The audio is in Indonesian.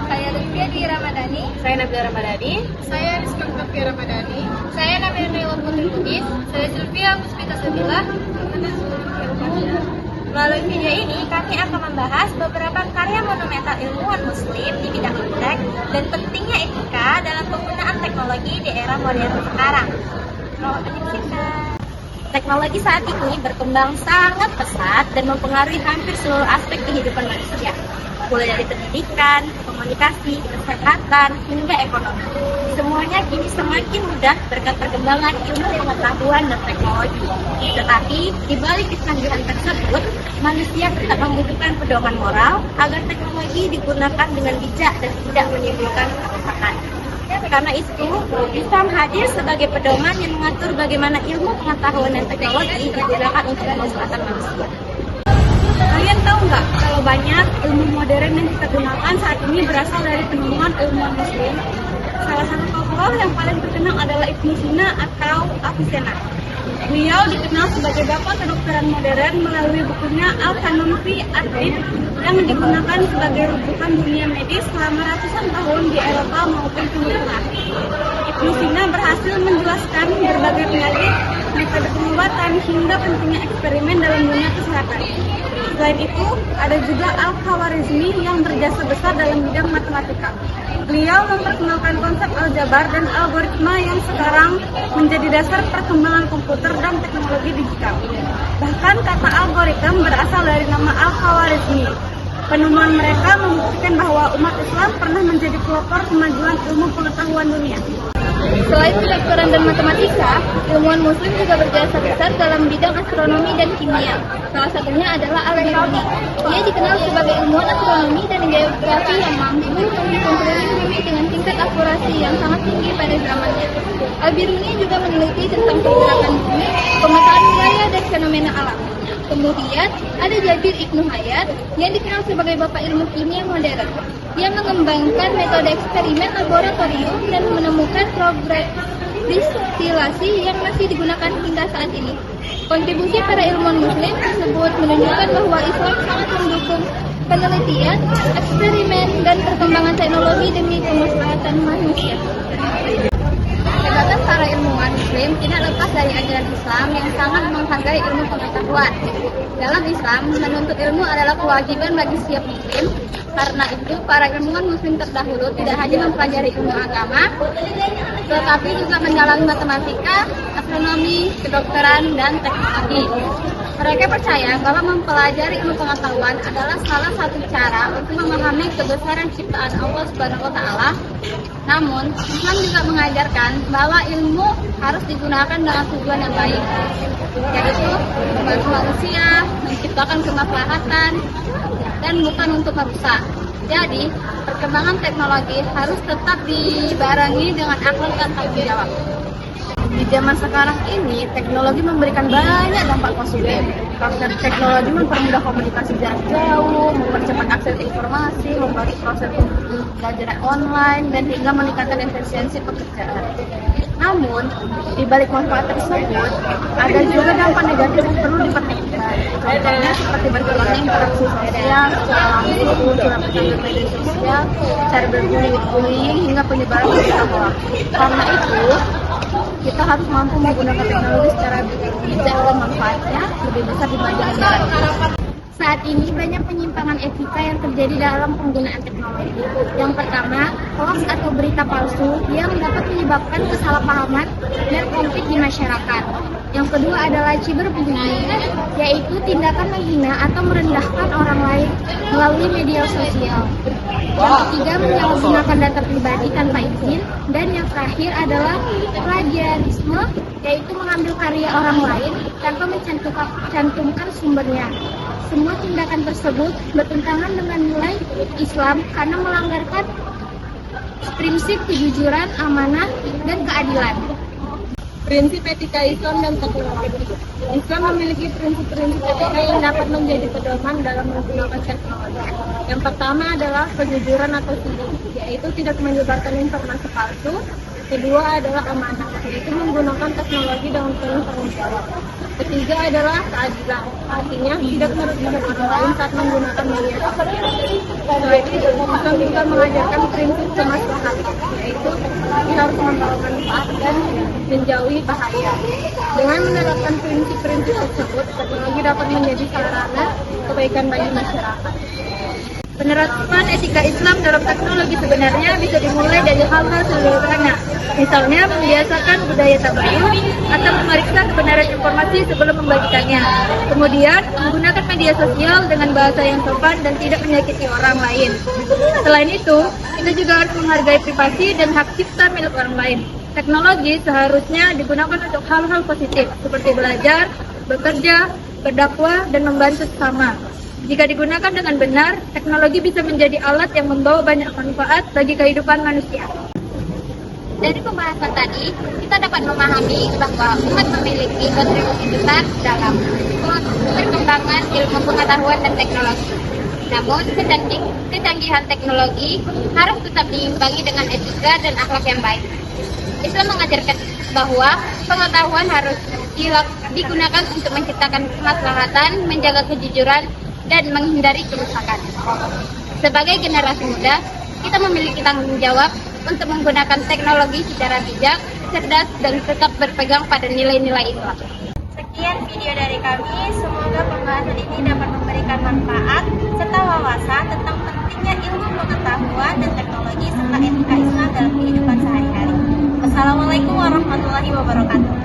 Saya Lutfia Dwi Ramadhani. Saya Nabila Ramadhani. Saya Rizka Lutfia Ramadhani. Saya Nabila Naila Putri Kudis. Saya Sylvia Puspita Sabila. Melalui video ini, kami akan membahas beberapa karya monumental ilmuwan muslim di bidang iptek dan pentingnya etika dalam penggunaan teknologi di era modern sekarang. Teknologi saat ini berkembang sangat pesat dan mempengaruhi hampir seluruh aspek kehidupan manusia, mulai dari pendidikan, komunikasi, kesehatan, hingga ekonomi. Semuanya kini semakin mudah berkat perkembangan ilmu pengetahuan dan teknologi. Tetapi, di balik kecanggihan tersebut, manusia tetap membutuhkan pedoman moral agar teknologi digunakan dengan bijak dan tidak menimbulkan kerusakan. Karena itu, Islam hadir sebagai pedoman yang mengatur bagaimana ilmu pengetahuan dan teknologi digunakan untuk kemaslahatan manusia. Kalian tahu nggak kalau banyak ilmu modern yang kita gunakan saat ini berasal dari penemuan ilmuwan muslim? Salah satu tokoh yang paling terkenal adalah Ibnu Sina atau Avicenna. Beliau dikenal sebagai bapak kedokteran modern melalui bukunya Al-Kanun fi at-Tibb yang digunakan sebagai rujukan dunia medis selama ratusan tahun di Eropa maupun Timur Tengah. Ibnu Sina berhasil menjelaskan berbagai penyakit, metode pengobatan, hingga pentingnya eksperimen dalam dunia kesehatan. Selain itu, ada juga Al-Khawarizmi yang berjasa besar dalam bidang matematika. Beliau memperkenalkan konsep aljabar dan algoritma yang sekarang menjadi dasar perkembangan komputer dan teknologi digital. Bahkan kata algoritma berasal dari nama Al-Khawarizmi. Penemuan mereka membuktikan bahwa umat Islam pernah menjadi pelopor kemajuan ilmu pengetahuan dunia. Selain kedokteran dan matematika, ilmuwan muslim juga berjasa besar dalam bidang astronomi dan kimia. Salah satunya adalah Al-Biruni. Dia dikenal sebagai ilmuwan astronomi dan geografi yang mampu menghitung bumi dengan tingkat akurasi yang sangat tinggi pada zamannya. Al-Biruni juga meneliti tentang pergerakan bumi, pemetaan wilayah dan fenomena alam. Kemudian ada Jabir Ibnu Hayat yang dikenal sebagai bapak ilmu kimia modern. Dia mengembangkan metode eksperimen laboratorium dan menemukan progres distilasi yang masih digunakan hingga saat ini. Kontribusi para ilmuwan muslim tersebut menunjukkan bahwa Islam sangat mendukung penelitian, eksperimen, dan perkembangan teknologi demi kemaslahatan manusia. Kehebatan para ilmuwan muslim tidak lepas dari ajaran Islam yang sangat menghargai ilmu pengetahuan. Dalam Islam, menuntut ilmu adalah kewajiban bagi setiap muslim. Karena itu, para ilmuwan muslim terdahulu tidak hanya mempelajari ilmu agama, tetapi juga mendalami matematika, astronomi, kedokteran, dan teknologi. Mereka percaya bahwa mempelajari ilmu pengetahuan adalah salah satu cara untuk memahami kebesaran ciptaan Allah Subhanahu wa Ta'ala. Namun, Islam juga mengajarkan bahwa ilmu harus digunakan dengan tujuan yang baik, yaitu membantu manusia, menciptakan kemaslahatan, dan bukan untuk merusak. Jadi, perkembangan teknologi harus tetap dibarengi dengan akal dan tanggung jawab. Di zaman sekarang ini, teknologi memberikan banyak dampak positif. Karena teknologi mempermudah komunikasi jarak jauh, mempercepat akses informasi, membantu proses pembelajaran online, dan hingga meningkatkan efisiensi pekerjaan. Namun, di balik manfaat tersebut, ada juga dampak negatif yang perlu diperhatikan. Contohnya seperti berkurangnya interaksi sosial, secara langsung, cara pesan media sosial, cara berbullying, hingga penyebaran berita hoax. Karena itu, kita harus mampu menggunakan teknologi secara bijak dan manfaatnya lebih besar dibanding negara. Saat ini banyak penyimpangan etika yang terjadi dalam penggunaan teknologi. Yang pertama, hoax atau berita palsu yang dapat menyebabkan kesalahpahaman dan konflik di masyarakat. Yang kedua adalah cyberbullying, yaitu tindakan menghina atau merendahkan orang lain melalui media sosial. Yang ketiga, menyalahgunakan data pribadi tanpa izin. Dan yang terakhir adalah plagiarisme, yaitu mengambil karya orang lain tanpa mencantumkan sumbernya. Semua tindakan tersebut bertentangan dengan nilai Islam karena melanggarkan prinsip kejujuran, amanah, dan keadilan. Prinsip etika Islam dan teknologi. Islam memiliki prinsip-prinsip etika yang dapat menjadi pedoman dalam menggunakan teknologi. Yang pertama adalah kejujuran atau sudut, yaitu tidak menyebarkan informasi palsu, Kedua adalah amanah, yaitu menggunakan teknologi dengan penuh tanggung jawab. Ketiga adalah keadilan, artinya tidak merugikan orang lain saat menggunakan media sosial. Selain itu, Islam juga mengajarkan prinsip kemaslahatan, yaitu teknologi harus membawa manfaat dan menjauhi bahaya. Dengan menerapkan prinsip-prinsip tersebut, teknologi dapat menjadi sarana kebaikan bagi masyarakat. Penerapan etika Islam dalam teknologi sebenarnya bisa dimulai dari hal-hal sederhana, misalnya membiasakan budaya tabayun atau memeriksa kebenaran informasi sebelum membagikannya. Kemudian, menggunakan media sosial dengan bahasa yang sopan dan tidak menyakiti orang lain. Selain itu, kita juga harus menghargai privasi dan hak cipta milik orang lain. Teknologi seharusnya digunakan untuk hal-hal positif, seperti belajar, bekerja, berdakwah, dan membantu sesama. Jika digunakan dengan benar, teknologi bisa menjadi alat yang membawa banyak manfaat bagi kehidupan manusia. Dari pembahasan tadi, kita dapat memahami bahwa umat memiliki kontribusi besar dalam perkembangan ilmu pengetahuan dan teknologi. Namun, kecanggihan teknologi harus tetap diimbangi dengan etika dan akhlak yang baik. Islam mengajarkan bahwa pengetahuan harus digunakan untuk menciptakan kemaslahatan, menjaga kejujuran, dan menghindari kerusakan. Sebagai generasi muda, kita memiliki tanggung jawab untuk menggunakan teknologi secara bijak, cerdas, dan tetap berpegang pada nilai-nilai Islam. Sekian video dari kami, semoga pembahasan ini dapat memberikan manfaat serta wawasan tentang pentingnya ilmu pengetahuan dan teknologi serta etika Islam dalam kehidupan sehari-hari. Wassalamualaikum warahmatullahi wabarakatuh.